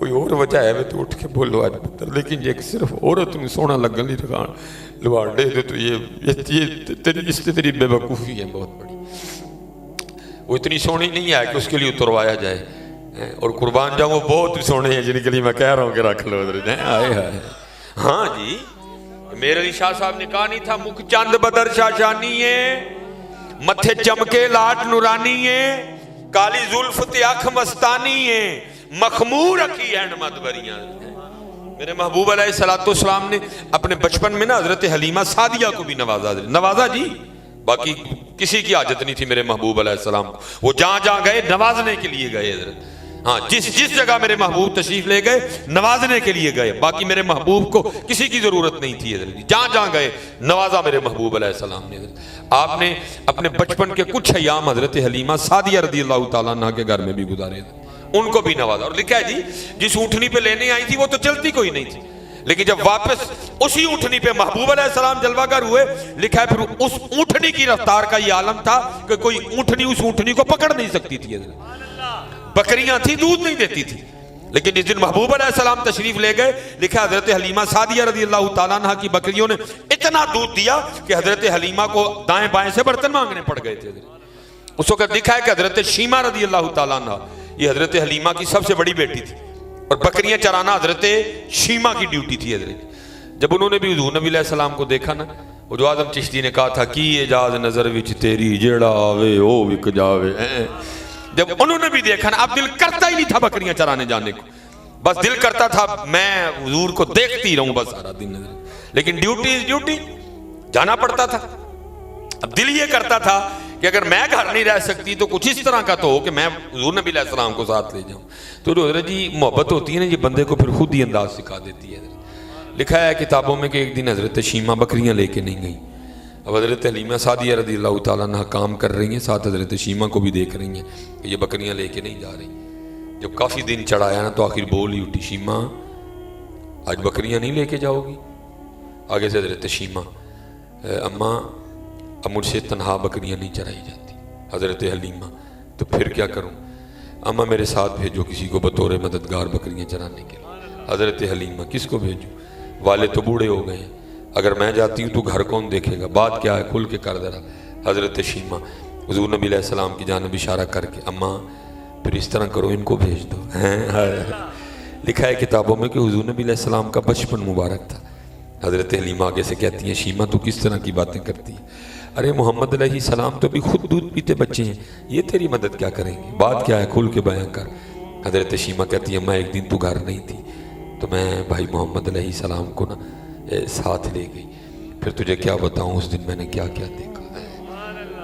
کوئی اور وجہ ہے میں تو اٹھ کے بولو آج پتر، لیکن یہ صرف عورت میں سونا لگن لی لواڑے دے تو یہ اس سے تیری بے وقوفی ہے بہت بڑی. وہ اتنی سونی نہیں ہے کہ اس کے لیے اتروایا جائے، اور قربان جاؤں وہ بہت سونے ہیں جن کے لیے میں کہہ رہا ہوں کہ رکھ لو ادھر. آئے ہائے ہاں جی، میرے علی شاہ صاحب نے کہا نہیں تھا مکھ چند بدر شاشانی ہے، متھے چمکے لاٹ نورانی ہے، کالی زلف تے اکھ مستانی ہے، مخمور اکھی اینڈ مدبریاں. میرے محبوب علیہ السلام نے اپنے بچپن میں نا حضرت حلیمہ سعدیہ کو بھی نوازا جی. باقی کسی کی حاجت نہیں تھی میرے محبوب علیہ السلام کو، وہ جہاں گئے نوازنے کے لیے گئے حضرت. ہاں جس جگہ میرے محبوب تشریف لے گئے نوازنے کے لیے گئے، باقی میرے محبوب کو کسی کی ضرورت نہیں تھی حضرت. جہاں گئے نوازا میرے محبوب علیہ السلام نے حضرت. آپ نے اپنے بچپن کے کچھ ایام حضرت حلیمہ سعدیہ رضی اللہ تعالیٰ عنہ کے گھر میں بھی گزارے تھے، ان کو بھی نوازا. اور لکھا ہے جی جس اونٹنی پہ لینے آئی تھی وہ تو چلتی کوئی نہیں تھی، لیکن جب واپس اسی اونٹنی پہ محبوب علیہ السلام جلوہ گر ہوئے، لکھا ہے پھر اس اونٹنی کی رفتار کا یہ عالم تھا کہ کوئی اونٹنی اس اونٹنی کو پکڑ نہیں سکتی تھی. بکریاں تھیں دودھ نہیں دیتی تھی، لیکن جس دن محبوب علیہ السلام تشریف لے گئے، لکھا حضرت حلیمہ سعدیہ رضی اللہ تعالیٰ عنہ کی بکریوں نے اتنا دودھ دیا کہ حضرت حلیمہ کو دائیں بائیں سے برتن مانگنے پڑ گئے تھے. اس وقت لکھا ہے کہ حضرت شیمہ رضی اللہ تعالیٰ عنہ یہ حضرت حلیمہ کی سب سے بڑی بیٹی تھی، اور بکریاں چرانا حضرت شیمہ کی ڈیوٹی تھی حضرت. جب انہوں نے بھی حضور نبی علیہ السلام کو دیکھا نا، وہ جو اعظم چشتی نے کہا تھا کی اجاز نظر وچ تیری جیڑا آوے او وک جاوے، جب انہوں نے بھی دیکھا نا اب دل کرتا ہی نہیں تھا بکریاں چرانے جانے کو، بس دل کرتا تھا میں حضور کو دیکھتی رہوں بس سارا دن. لیکن ڈیوٹی جانا پڑتا تھا. اب دل یہ کرتا تھا کہ اگر میں گھر نہیں رہ سکتی تو کچھ اس طرح کا تو ہو کہ میں حضور نبی علیہ السلام کو ساتھ لے جاؤں. تو جو حضرت جی محبت ہوتی ہے نا یہ بندے کو پھر خود ہی انداز سکھا دیتی ہے. لکھا ہے کتابوں میں کہ ایک دن حضرت شیمہ بکریاں لے کے نہیں گئی. اب حضرت حلیمہ سعدیہ رضی اللہ تعالیٰ عنہ کام کر رہی ہیں، ساتھ حضرت شیمہ کو بھی دیکھ رہی ہیں کہ یہ بکریاں لے کے نہیں جا رہی. جب کافی دن چڑھایا نا تو آخر بول ہی اٹھی، شیمہ آج بکریاں نہیں لے کے جاؤ گی؟ آگے سے حضرت شیمہ، اماں اب مجھ سے تنہا بکریاں نہیں چرائی جاتی. حضرت حلیمہ تو پھر کیا کروں؟ اماں میرے ساتھ بھیجو کسی کو بطور مددگار بکریاں چرانے کے لیے. حضرت حلیمہ کس کو بھیجوں؟ والد تو بوڑھے ہو گئے ہیں، اگر میں جاتی ہوں تو گھر کون دیکھے گا؟ بات کیا ہے کھل کے کر ذرا. حضرت شیمہ حضور نبی علیہ السلام کی جانب اشارہ کر کے اماں پھر اس طرح کرو ان کو بھیج دو. لکھا ہے کتابوں میں کہ حضور نبی علیہ السلام کا بچپن مبارک تھا. حضرت حلیمہ آگے سے کہتی ہیں شیمہ تو کس طرح کی باتیں کرتی ہے؟ ارے محمد علیہ السلام تو بھی خود دودھ پیتے بچے ہیں، یہ تیری مدد کیا کریں گے؟ بات کیا ہے کھل کے بیان کر. حضرت شیمہ کہتی ہے میں ایک دن تو گھر نہیں تھی تو میں بھائی محمد علیہ السلام کو نا ساتھ لے گئی. پھر تجھے کیا بتاؤں اس دن میں نے کیا کیا دیکھا.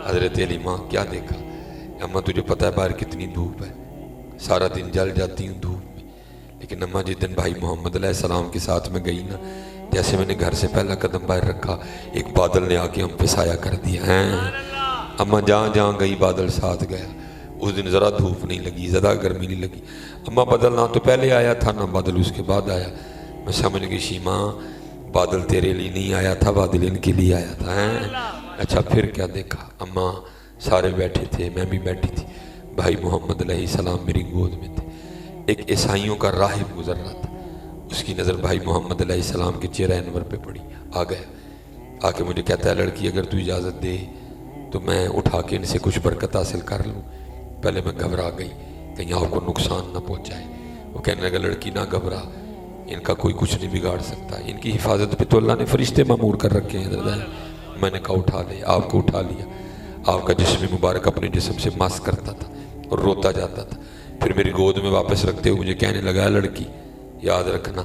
حضرت حلیمہ کیا دیکھا؟ اماں تجھے پتہ ہے باہر کتنی دھوپ ہے، سارا دن جل جاتی ہوں دھوپ میں، لیکن اماں جس دن بھائی محمد علیہ السلام کے ساتھ میں گئی نا، جیسے میں نے گھر سے پہلا قدم باہر رکھا ایک بادل نے آ کے ہم پہ سایہ کر دیا ہے. اماں جہاں گئی بادل ساتھ گیا. اس دن ذرا دھوپ نہیں لگی، زیادہ گرمی نہیں لگی. اماں بادل نہ تو پہلے آیا تھا نہ بادل اس کے بعد آیا. میں سمجھ گئی شیمہ بادل تیرے لیے نہیں آیا تھا، بادل ان کے لیے آیا تھا. اچھا پھر کیا دیکھا؟ اماں سارے بیٹھے تھے، میں بھی بیٹھی تھی، بھائی محمد علیہ السلام میری گود میں تھے. ایک عیسائیوں کا راہب گزر رہا تھا، اس کی نظر بھائی محمد علیہ السلام کے چہرہ انور پہ پڑی. آ گیا، آ کے مجھے کہتا ہے لڑکی اگر تو اجازت دے تو میں اٹھا کے ان سے کچھ برکت حاصل کر لوں. پہلے میں گھبرا گئی کہیں آپ کو نقصان نہ پہنچائے. وہ کہنے لگا لڑکی نہ گھبرا، ان کا کوئی کچھ نہیں بگاڑ سکتا، ان کی حفاظت پہ تو اللہ نے فرشتے معمور کر رکھے ہیں. میں نے کہا اٹھا لے. آپ کو اٹھا لیا. آپ کا جسم مبارک اپنے جسم سے مس کرتا تھا اور روتا جاتا تھا. پھر میری گود میں واپس رکھتے ہوئے مجھے کہنے لگا لڑکی یاد رکھنا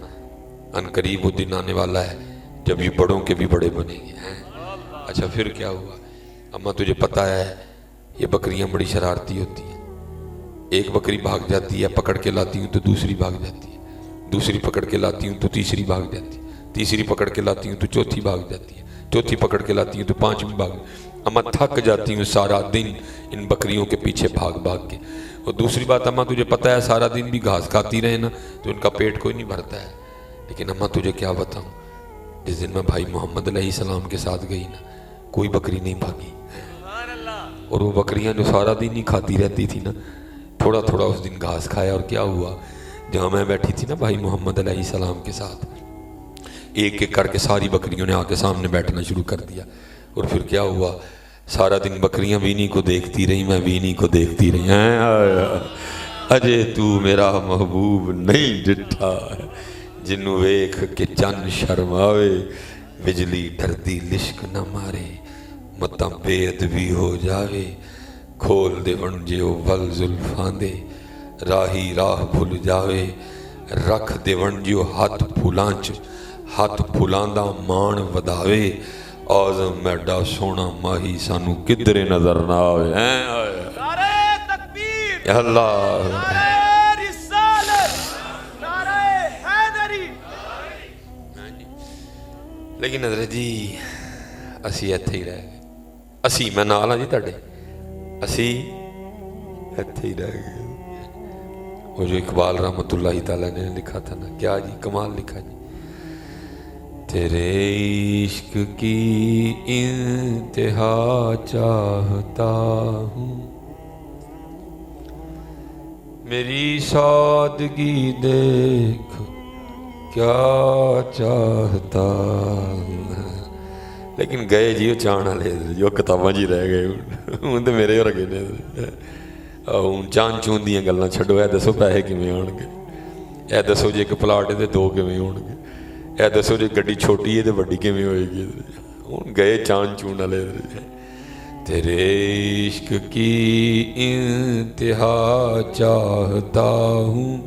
ان قریب وہ دن آنے والا ہے جب یہ بڑوں کے بھی بڑے بنیں گے. اچھا پھر کیا ہوا؟ اماں تجھے پتہ ہے یہ بکریاں بڑی شرارتی ہوتی ہیں. ایک بکری بھاگ جاتی ہے، پکڑ کے لاتی ہوں تو دوسری بھاگ جاتی ہے، دوسری پکڑ کے لاتی ہوں تو تیسری بھاگ جاتی ہے، تیسری پکڑ کے لاتی ہوں تو چوتھی بھاگ جاتی ہے، چوتھی پکڑ کے لاتی ہوں تو پانچویں بھاگ. اماں تھک جاتی ہوں سارا دن ان بکریوں کے پیچھے بھاگ بھاگ کے. اور دوسری بات اماں تجھے پتہ ہے سارا دن بھی گھاس کھاتی رہے نا تو ان کا پیٹ کوئی نہیں بھرتا ہے. لیکن اماں تجھے کیا بتاؤں جس دن میں بھائی محمد علیہ السلام کے ساتھ گئی نا کوئی بکری نہیں بھاگی. اور وہ بکریاں جو سارا دن ہی کھاتی رہتی تھی نا تھوڑا تھوڑا اس دن گھاس کھایا. اور کیا ہوا جہاں میں بیٹھی تھی نا بھائی محمد علیہ السلام کے ساتھ، ایک ایک کر کے ساری بکریوں نے آ کے سامنے بیٹھنا شروع کر دیا، اور پھر کیا ہوا، سارا دن بکریاں وینی کو دیکھتی رہی، میں وینی کو دیکھتی رہی، اجے تو میرا محبوب نہیں ڈٹھا، جنوں ویکھ کے چن شرماوے، بجلی ڈردی لشک نہ مارے، متاں بے ادبی ہو جاوے، کھول دے ونجے او ول زلفاں دے، راہی راہ بھول جاوے، رکھ دے ونجو ہاتھ پھولانچ، ہاتھ پھولاندا مان وداوے، آزم میڈا سونا ماہی سانو کدرے نظر نہ آوے۔ نعرہ تکبیر، یا اللہ، نعرہ رسالت، نعرہ حیدری۔ لیکن حضرت جی اسی ایتھے ہی رہ گئے، اسی میں نال ہاں جی تہاڈے، اسی ایتھے ہی رہ گئے۔ وہ جو اقبال رحمۃ اللہ تعالیٰ نے لکھا تھا نا، کیا جی کمال لکھا جی، تیرے عشق کی انتہا چاہتا ہوں، میری سادگی دیکھ کیا چاہتا ہوں۔ لیکن گئے جی وہ چان والے جو کتاباں جی رہ گئے، ہوں تو میرے ہو رکھے نے، ہوں چان چون دیاں گلاں چھڈو، اے دسو پیسے کیویں آن گے، اے دسو جی ایک پلاٹ ہے تے دو کیویں ہون گے، اے دسو جی گڈی چھوٹی ہے تے وڈی کیویں ہوئے گی، ہوں گئے چان چون والے۔ تیرے عشق کی انتہا چاہتا ہوں،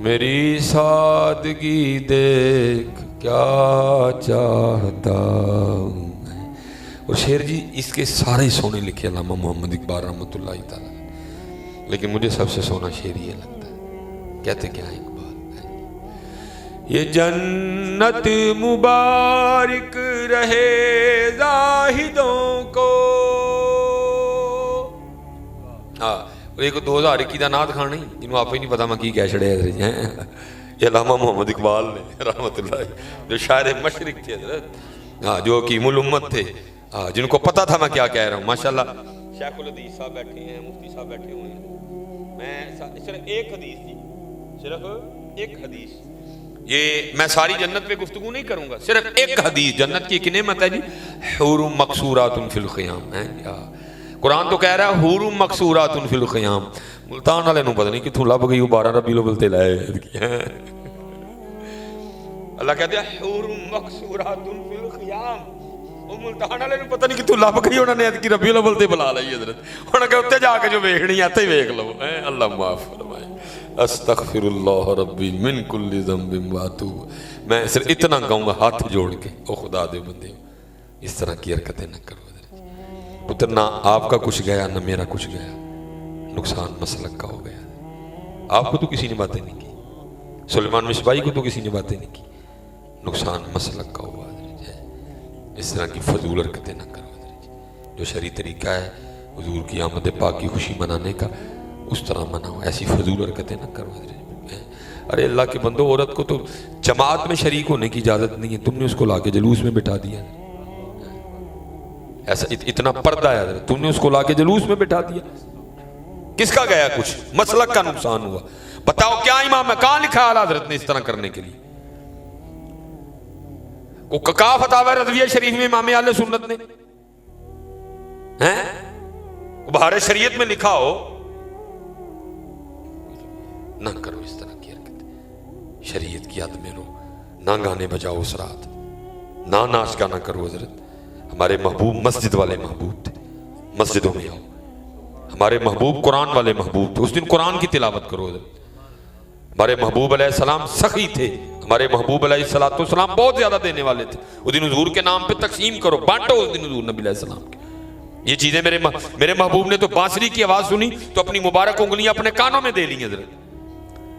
میری سادگی دیکھ کیا چاہتا ہوں۔ اور شعر جی اس کے سارے سونے لکھے علامہ محمد اقبال رحمۃ اللہ تعالیٰ، لیکن مجھے سب سے سونا شعر یہ لگتا ہے، کہتے کیا ہے اقبال، یہ جنت مبارک رہے زاہدوں کو، ہاں ایک 2021 کا نعت کھانا ہی جنہوں آپ ہی نہیں پتا میں کی کہہ چھڑے حضرت جی، یہ علامہ محمد اقبال نے رحمۃ اللہ، جو شاعر مشرق تھے حضرت، ہاں جو حکیم الامت تھے، ہاں جن کو پتا تھا میں کیا کہہ رہا ہوں، ماشاءاللہ شیخ الحدیث صاحب بیٹھے ہیں، مفتی صاحب بیٹھے ہوئے ہیں، میں صرف ایک حدیث جی، صرف ایک حدیث، یہ میں ساری جنت پہ گفتگو نہیں کروں گا، صرف ایک حدیث، جنت کی ایک نعمت ہے جی، حور مقصورات فی الخیام ہے، قرآن تو کہہ رہا ہے حور مقصورات فی الخیام، ملتان والے نوں پتہ نہیں کتھوں لب گئی وہ 12 ربیع الاول تے لائے، اللہ کہتے ہیں حور مقصورات فی الخیام، وہ ملتان والے نوں پتہ نہیں کتھوں لب گئی، انہوں نے ادکی ربیع الاول تے بلا لئی حضرت، انہوں نے اتنے جا کے جو ویکھنی ہے تے ہی ویکھ لو، اللہ معاف فرمائے، استغفر اللہ ربی من کل ذنب واتوب، میں صرف اتنا کہوں گا ہاتھ جوڑ کے، او خدا دے بندے اس طرح کی حرکتیں نہ کرو پتر، نہ آپ کا کچھ گیا نہ میرا کچھ گیا، نقصان مسلک کا ہو گیا، آپ کو تو کسی نے باتیں نہیں کی، سلیمان مصباحی کو تو کسی نے باتیں نہیں کی، نقصان مسلک کا ہوا، اس طرح کی فضول حرکتیں نہ کرو، جو شرعی طریقہ ہے حضور کی آمد پاک کی خوشی منانے کا اس طرح مناؤ، ایسی فضول حرکتیں نہ کرو۔ ارے اللہ کے بندو، عورت کو تو جماعت میں شریک ہونے کی اجازت نہیں ہے، تم نے اس کو لا کے جلوس میں بٹھا دیا، ایسا اتنا پردہ ہے، تم نے اس کو لا کے جلوس میں بٹھا دیا، کس کا گیا کچھ، مسلک کا نقصان ہوا، بتاؤ کیا امام ہے، کہاں لکھا ہے حضرت نے اس طرح کرنے کے لیے، کہا فتاوی رضویہ شریف میں امام اہل سنت نے، بہار شریعت میں لکھا ہو، نہ کرو اس طرح کی حرکت، شریعت کی حد میں رہو، نہ گانے بجاؤ اس رات، نہ ناچ گانا کرو حضرت، ہمارے محبوب مسجد والے محبوب تھے، مسجدوں میں آؤ، ہمارے محبوب قرآن والے محبوب تھے، اس دن قرآن کی تلاوت کرو حضرت، ہمارے محبوب علیہ السلام سخی تھے، ہمارے محبوب علیہ السلام بہت زیادہ دینے والے تھے، اس دن حضور کے نام پہ تقسیم کرو، بانٹو اس دن حضور نبی علیہ السلام کے، یہ چیزیں میرے محبوب نے تو بانسری کی آواز سنی تو اپنی مبارک انگلیاں اپنے کانوں میں دے لی حضرت،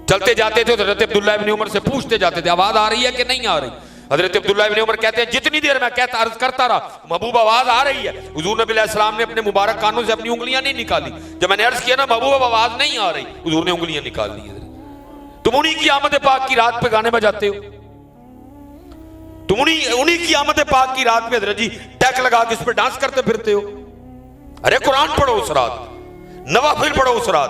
چلتے جاتے تھے حضرت عبداللہ ابن عمر سے پوچھتے جاتے تھے آواز آ رہی ہے کہ نہیں آ رہی، حضرت عبداللہ ابن عمر کہتے ہیں جتنی دیر میں کہتا عرض کرتا رہا محبوب آواز آ رہی ہے، حضور نبی علیہ السلام نے اپنے مبارک کانوں سے اپنی انگلیاں نہیں نکالی، جب میں نے عرض کیا نا محبوب آواز نہیں آ رہی، حضور نے انگلیاں نکال لی، تم انہی کی آمد پاک کی رات پہ گانے بجاتے ہو، تم انہی کی آمد پاک کی رات پہ حضرت جی ٹیک لگا کے اس پہ ڈانس کرتے پھرتے ہو، ارے قرآن پڑھو اس رات، نوافل پڑھو اس رات،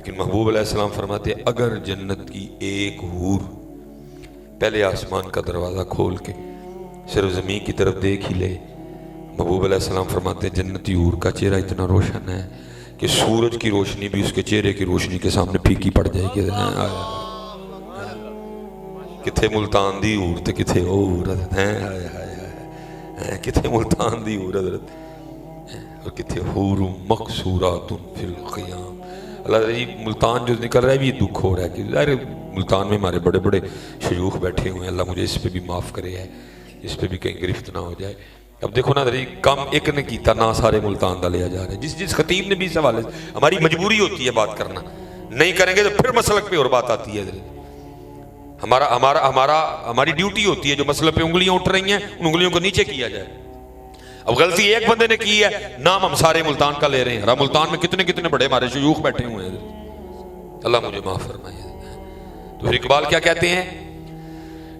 لیکن محبوب علیہ السلام فرماتے ہیں اگر جنت کی ایک حور پہلے آسمان کا دروازہ کھول کے صرف زمین کی طرف دیکھ ہی لے، محبوب علیہ السلام فرماتے ہیں جنتی حور کا چہرہ اتنا روشن ہے کہ سورج کی روشنی بھی اس کے چہرے کی روشنی کے سامنے پھیکی پڑ جائے گی. کتھے ملتان دی حور تے کتھے او حضرت ہیں، کتھے ملتان دی حور حضرت اور کتھے حور مقصورات فی الخیام. اللہ تعالیٰ جی ملتان جو نکل رہا ہے بھی یہ دکھ ہو رہا ہے کہ ظاہر ملتان میں ہمارے بڑے بڑے شیوخ بیٹھے ہوئے ہیں، اللہ مجھے اس پہ بھی معاف کرے ہے، اس پہ بھی کہیں گرفت نہ ہو جائے. اب دیکھو نا جی کم ایک نے کیتا نہ سارے ملتان دا لیا جا رہا ہے. جس خطیب نے بھی اس حوالے سے ہماری مجبوری ہوتی ہے بات کرنا، نہیں کریں گے تو پھر مسلک پہ اور بات آتی ہے. ہماری ڈیوٹی ہوتی ہے جو مسئلے پہ انگلیاں اٹھ رہی ہیں ان انگلیوں کو نیچے کیا جائے. اب غلطی ایک بندے نے کی ہے، نام ہم سارے ملتان کا لے رہے ہیں. ملتان میں کتنے کتنے بڑے ہمارے شیوخ بیٹھے ہوئے ہیں، اللہ مجھے معاف فرمائے. تو پھر اقبال کیا کہتے ہیں؟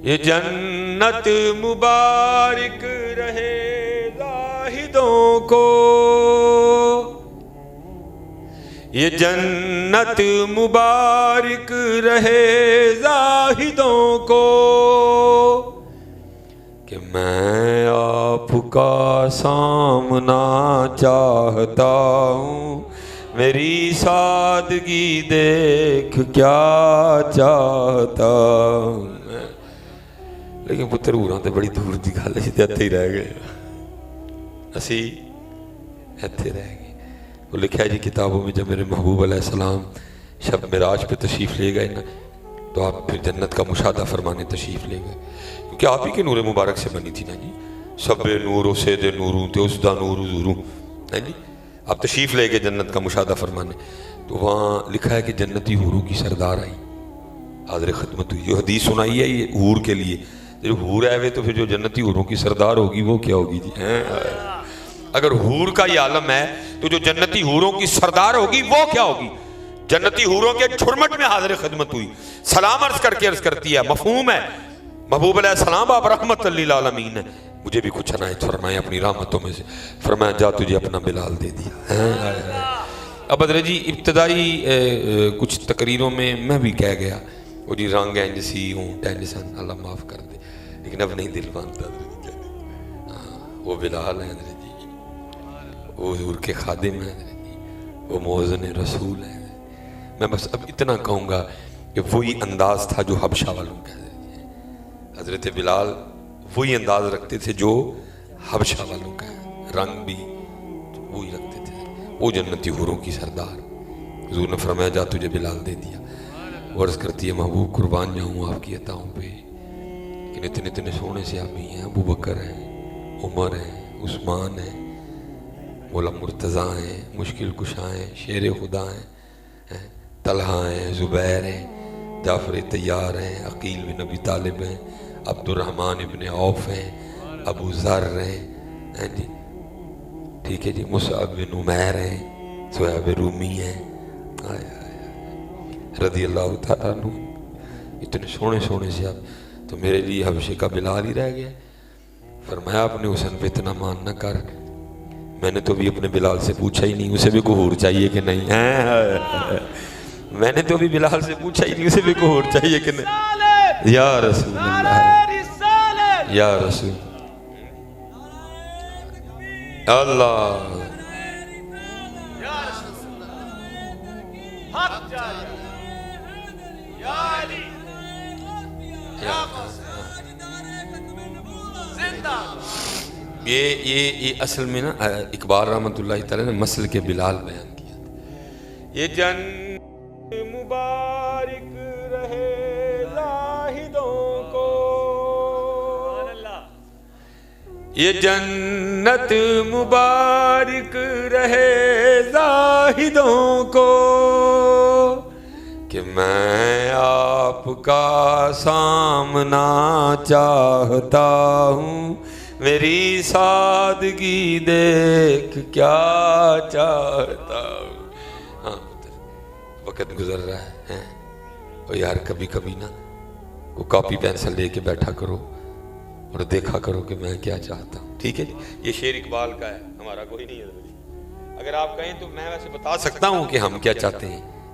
یہ جنت مبارک رہے زاہدوں کو، یہ جنت مبارک رہے زاہدوں کو کہ میں آپ کا سامنا چاہتا ہوں، میری سادگی دیکھ کیا چاہتا ہوں. لیکن پتر ہوراں تے بڑی دور دی گل ہے، اتھے ہی رہ گئے، اسی اتھے رہ گئے. وہ لکھا ہے جی کتابوں میں جب میرے محبوب علیہ السلام شب معراج پہ تشریف لے گئے نا تو آپ پھر جنت کا مشاہدہ فرمانے تشریف لے گئے، کیونکہ آپ ہی کے نور مبارک سے بنی تھی نا جی. سب نور سے دے نوروں تے اس دا نور حضوروں جی. آپ تشریف لے گئے جنت کا مشاہدہ فرمانے تو وہاں لکھا ہے کہ جنتی حوروں کی سردار آئی، حاضر خدمت ہوئی. جو حدیث سنائی ہے یہ حور کے لیے، جو حور آئے ہوئے تو پھر جو جنتی حوروں کی سردار ہوگی وہ کیا ہوگی جی. اگر حور کا یہ عالم ہے تو جو جنتی حوروں کی سردار ہوگی وہ کیا ہوگی. جنتی حوروں کے جھرمٹ میں حاضر خدمت ہوئی، سلام عرض کر کے عرض کرتی ہے. مفہوم ہے محبوب علیہ السلام آپ رحمت للعالمین ہیں، مجھے بھی کچھ عنایت فرمائے اپنی رحمتوں میں سے. فرمایا جا تجھے اپنا بلال دے دیا. اب حضرت جی ابتدائی کچھ تقریروں میں بھی کہہ گیا وہ جی رنگ اینجسی ہوں ٹینسن، اللہ معاف کر دے، لیکن اب نہیں دل مانتا. وہ بلال ہیں حضرت جی، وہ حضور کے خادم ہیں حضرت جی، وہ مؤذن رسول ہیں. میں بس اب اتنا کہوں گا کہ وہی انداز تھا جو حبشہ والوں کا. حضرت بلال وہی انداز رکھتے تھے جو حبشہ والوں کا ہے، رنگ بھی وہی رکھتے تھے. وہ جنتی حوروں کی سردار. حضور نے فرمایا جا تجھے بلال دے دیا. وہ عرض کرتی ہے محبوب قربان جاؤں آپ کی عطاؤں پہ، لیکن اتنے اتنے سونے سے آپ ہی ہیں. ابو بکر ہیں، عمر ہیں، عثمان ہیں، مولا مرتضیٰ ہیں، مشکل کشا ہیں، شیر خدا ہیں، طلحہ ہیں، زبیر ہیں، جعفر طیار ہیں، عقیل بن ابی طالب ہیں، عبد الرحمن ابن عوف ہیں، ابو ذر ہیں جی، ٹھیک ہے جی، مصعب بن عمیر ہیں، صہیب رومی ہیں، رضی اللہ تعالیٰ عنہ. اتنے سونے سونے سے آپ تو میرے لیے حبشے کا بلال ہی رہ گیا. فرمایا اپنے حسن پہ اتنا مان نہ کر، میں نے تو بھی اپنے بلال سے پوچھا ہی نہیں اسے بھی کوئی حور چاہیے کہ نہیں. میں نے تو بھی بلال سے پوچھا ہی نہیں اسے بھی کوئی حور چاہیے کہ نہیں. یا رسول اللہ، یا رسول اللہ، یہ اصل میں نا اقبال رحمۃ اللہ تعالی نے مسل کے بلال بیان کیا. یہ جنت مبارک رہے زاہدوں کو، یہ جنت مبارک رہے زاہدوں کو کہ میں آپ کا سامنا چاہتا ہوں، میری سادگی دیکھ کیا چاہتا ہوں. ہاں وقت گزر رہا ہے اور یار کبھی کبھی نا وہ کاپی پینسل لے کے بیٹھا کرو اور دیکھا کرو کہ میں کیا چاہتا ہوں. ٹھیک ہے جی، یہ شعر اقبال کا ہے، ہمارا کوئی نہیں ہے. اگر آپ کہیں تو میں ویسے بتا سکتا ہوں کہ ہم کیا چاہتے ہیں،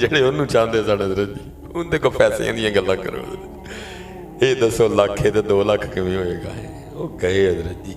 ਜਿਹੜੇ ਉਹਨੂੰ ਚਾਹੁੰਦੇ ਸਾਡੇ ਹਜ਼ਰਤ ਜੀ ਉਹਦੇ ਕੋ ਪੈਸਿਆਂ ਦੀਆਂ ਗੱਲਾਂ ਕਰੋ ਇਹ ਦੱਸੋ ਲੱਖ ਤੇ 2 ਲੱਖ ਕਿਵੇਂ ਹੋਏਗਾ ਉਹ ਗਏ ਹਜ਼ਰਤ ਜੀ